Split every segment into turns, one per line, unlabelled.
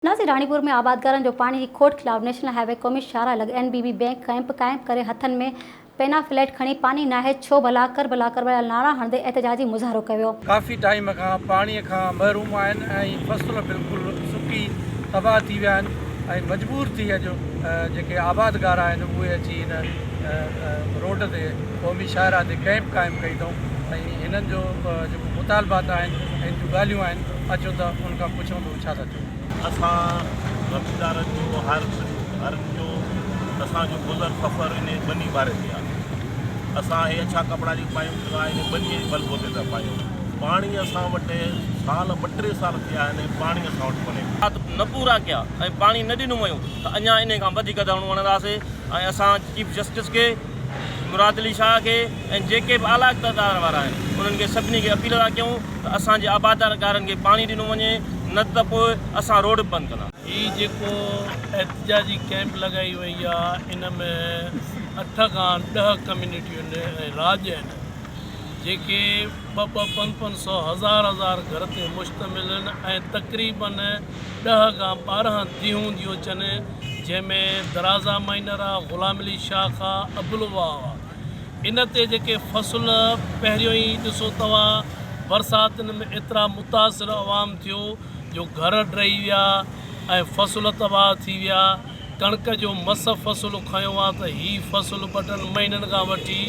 Nazi Ranipur में आबादगारनि जो पानी की खोट खिलाफ नेशनल हाईवे क़ौमी शाहरा लॻ NBB बैंक कैंप क़ाइम करे हथन में पेना फ्लैट खणी पानी नाहे छो भला कर नारा हणंदे एहतजाजी मुज़ाहरो कयो।
काफ़ी टाइम खां पाणीअ खां महरूम आहिनि ऐं फ़सुल बिल्कुलु सुकी तबाह थी विया आहिनि ऐं मजबूर थी अॼु जेके आबादगार आहिनि उहे अची हिन रोड ते क़ौमी शाहरा ते कैंप क़ाइमु कई अथऊं ऐं हिननि जो जेको मुतालबात आहिनि ऐं जूं ॻाल्हियूं आहिनि अचो त उनखां पुछूं त छा था चऊं।
असां ज़मींदारनि जो हर जो असांजो गुज़र सफ़र इन बनी बारे ते आहे। असां हे अछा कपिड़ा जेके पायूं इन बनीअ जे बलबूते था पायूं। पाणी असां वटि साल 2-3 साल थिया आहिनि पाणी असां वटि कोन्हे।
न पूरा कया ऐं पाणी न ॾिनो वियो त अञा इन खां वधीक दड़ो वणंदासीं ऐं असां चीफ जस्टिस खे मुराद अली शाह के ऐं जेके बि आला इक़्तिदार वारा आहिनि उन्हनि खे सभिनी खे अपील था कयूं त असांजे आबादगारनि खे पाणी ॾिनो वञे न त पोइ असां रोड बंदि कंदा।
हीअ जेको एहतजाजी कैंप लॻाई वई आहे इन में 8 खां 10 कम्यूनिटियूं ऐं राज आहिनि जेके 200-500 हज़ार घर ते मुश्तमिल आहिनि ऐं तक़रीबन 10 खां 12 दियूं अचनि जंहिंमें दराज़ा माइनर आहे, ग़ुलाम अली शाह आहे, अब्दुलवा आहे। इन ते जेके फ़सुल पहिरियों ई ॾिसो तव्हां बरसातुनि में एतिरा मुतासिर अवाम थियो जो घर ड्रही विया ऐं फ़सुल तबाह थी विया। कणिक जो मस फ़सुल खयो आहे त हीअ फ़सुल 2 महीननि खां वठी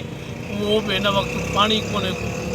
उहो बि हिन वक़्तु पाणी कोन्हे